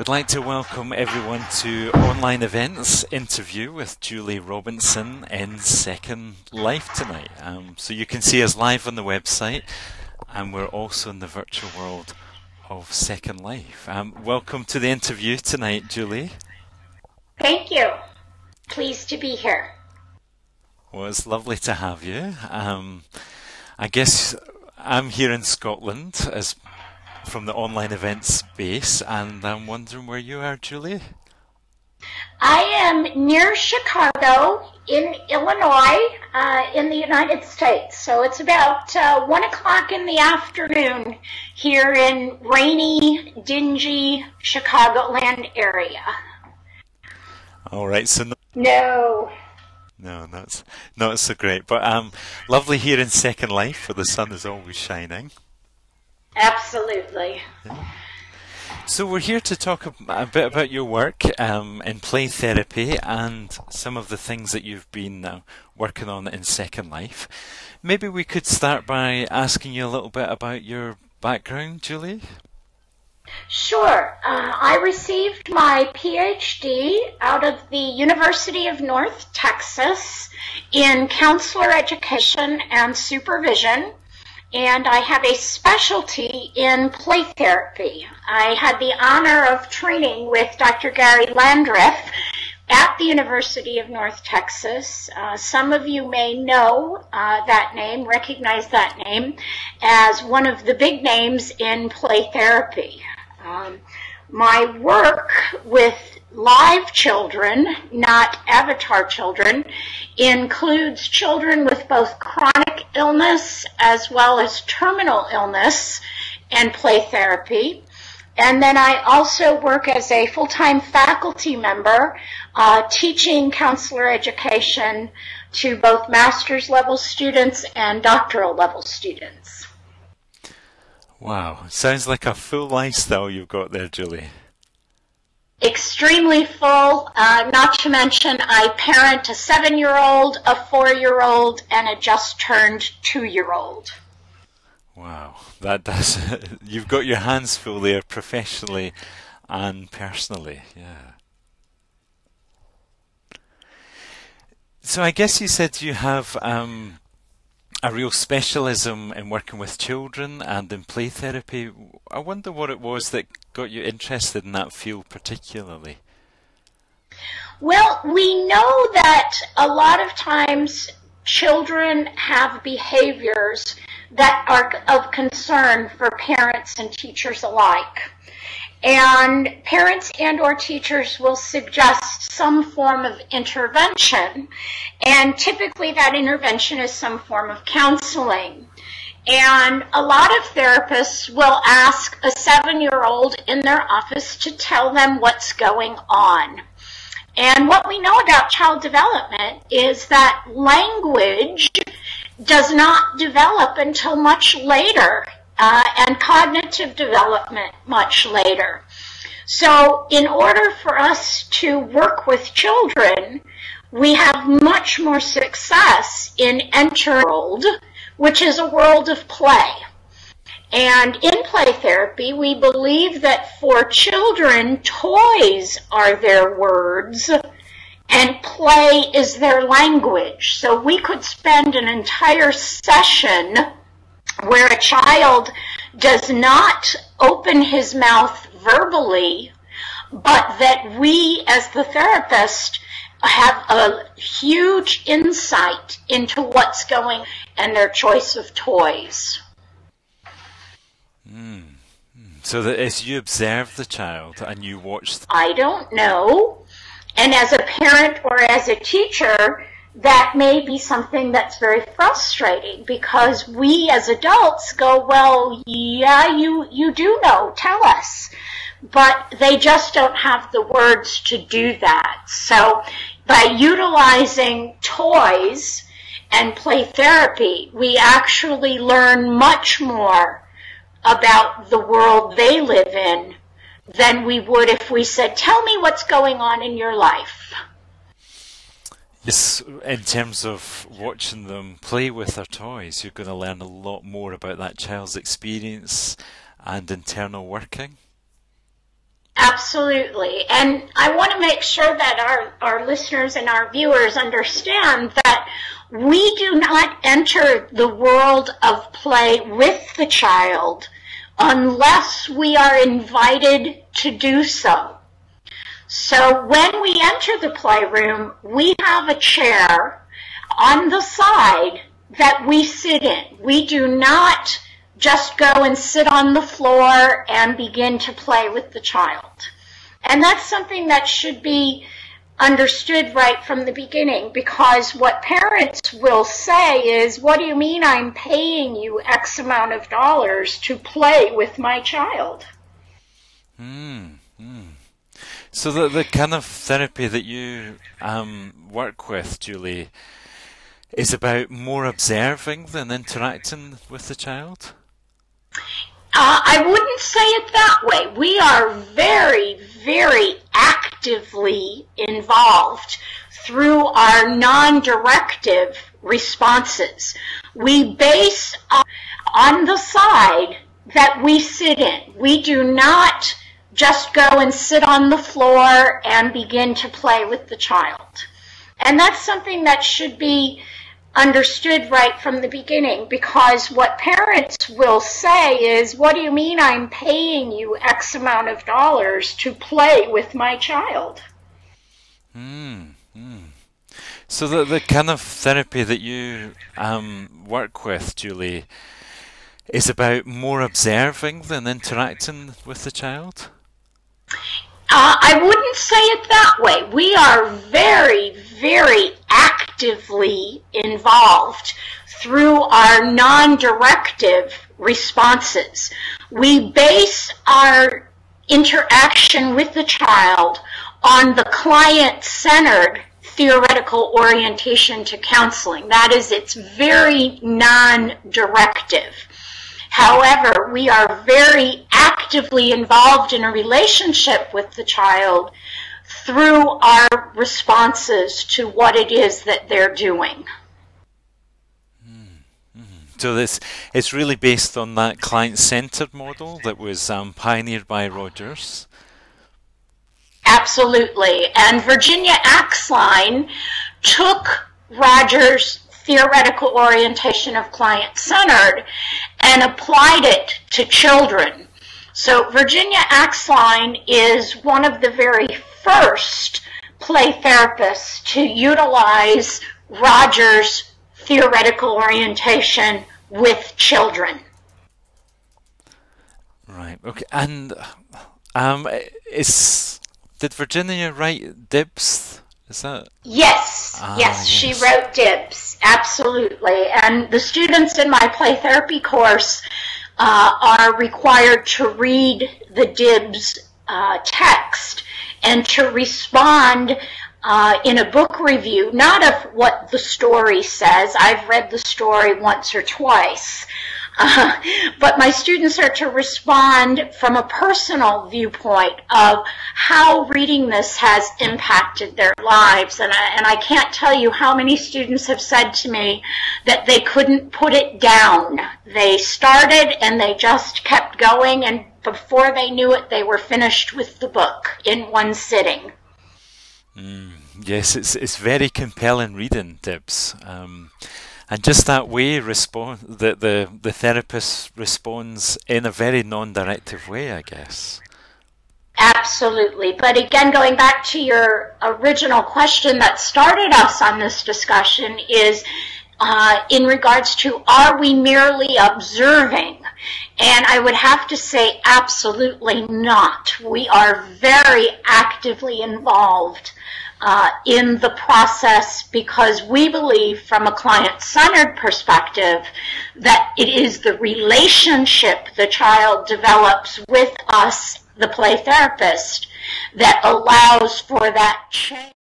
Would like to welcome everyone to Online Events interview with Julie Robinson in Second Life tonight. So you can see us live on the website, and we're also in the virtual world of Second Life. Welcome to the interview tonight, Julie. Thank you. Pleased to be here. Well, it's lovely to have you. I guess I'm here in Scotland as from the Online Events base, and I'm wondering where you are, Julie? I am near Chicago in Illinois, in the United States. So it's about 1 o'clock in the afternoon here in rainy, dingy Chicagoland area. All right, so No, not so great, but lovely here in Second Life where the sun is always shining. absolutely. Yeah. So we're here to talk a bit about your work in play therapy and some of the things that you've been working on in Second Life. Maybe we could start by asking you a little bit about your background, Julie? Sure. I received my PhD out of the University of North Texas in counselor education and supervision, and I have a specialty in play therapy. I had the honor of training with Dr. Gary Landreth at the University of North Texas. Some of you may know that name, recognize that name, as one of the big names in play therapy. My work with live children, not avatar children, includes children with both chronic illness as well as terminal illness and play therapy. And then I also work as a full-time faculty member teaching counselor education to both master's level students and doctoral level students. Wow, sounds like a full lifestyle you've got there, Julie. Extremely full, not to mention I parent a 7-year-old, a 4-year-old, and a just-turned 2-year-old. Wow, that does. You've got your hands full there professionally and personally, yeah. So I guess you said you have a real specialism in working with children and in play therapy. I wonder what it was that got you interested in that field particularly. Well, we know that a lot of times children have behaviors that are of concern for parents and teachers alike. And parents and or teachers will suggest some form of intervention, and typically that intervention is some form of counseling. And a lot of therapists will ask a 7-year-old in their office to tell them what's going on. And what we know about child development is that language does not develop until much later, and cognitive development much later. So in order for us to work with children, we have much more success in enter world, which is a world of play. And in play therapy, we believe that for children, toys are their words and play is their language. So we could spend an entire session where a child does not open his mouth verbally, but that we as the therapist have a huge insight into what's going on and their choice of toys. So that as you observe the child and you watch... I don't know. And as a parent or as a teacher, that may be something that's very frustrating because we as adults go, well, yeah, you do know, tell us. But they just don't have the words to do that. So by utilizing toys and play therapy, we actually learn much more about the world they live in than we would if we said, tell me what's going on in your life. Yes, in terms of watching them play with their toys, you're going to learn a lot more about that child's experience and internal working. Absolutely. And I want to make sure that our listeners and our viewers understand that we do not enter the world of play with the child unless we are invited to do so. So when we enter the playroom, we have a chair on the side that we sit in. We do not just go and sit on the floor and begin to play with the child. And that's something that should be understood right from the beginning, because what parents will say is, what do you mean I'm paying you X amount of dollars to play with my child? So the kind of therapy that you work with, Julie, is about more observing than interacting with the child? I wouldn't say it that way. We are very, very actively involved through our non-directive responses. We base on the side that we sit in. We do not just go and sit on the floor and begin to play with the child. And that's something that should be understood right from the beginning, because what parents will say is, what do you mean I'm paying you X amount of dollars to play with my child? So the kind of therapy that you work with, Julie, is about more observing than interacting with the child? I wouldn't say it that way. We are very, very actively involved through our non-directive responses. We base our interaction with the child on the client-centered theoretical orientation to counseling. That is, it's very non-directive. However, we are very actively involved in a relationship with the child through our responses to what it is that they're doing. So it's really based on that client-centered model that was pioneered by Rogers? Absolutely. And Virginia Axline took Rogers' theoretical orientation of client-centered and applied it to children. So Virginia Axline is one of the very first play therapists to utilize Rogers' theoretical orientation with children. Right. Okay. And did Virginia write Dibs? Is that? Yes. Yes, she wrote Dibs. Absolutely. And the students in my play therapy course are required to read the Dibs text and to respond in a book review, not of what the story says. I've read the story once or twice. But my students are to respond from a personal viewpoint of how reading this has impacted their lives. And I can't tell you how many students have said to me that they couldn't put it down. They started and they just kept going, and before they knew it, they were finished with the book in one sitting. Yes, it's very compelling reading, Dibs. And just that way, the therapist responds in a very non-directive way, I guess. Absolutely. But again, going back to your original question that started us on this discussion is in regards to, are we merely observing? And I would have to say absolutely not. We are very actively involved in the process, because we believe from a client-centered perspective that it is the relationship the child develops with us, the play therapist, that allows for that change.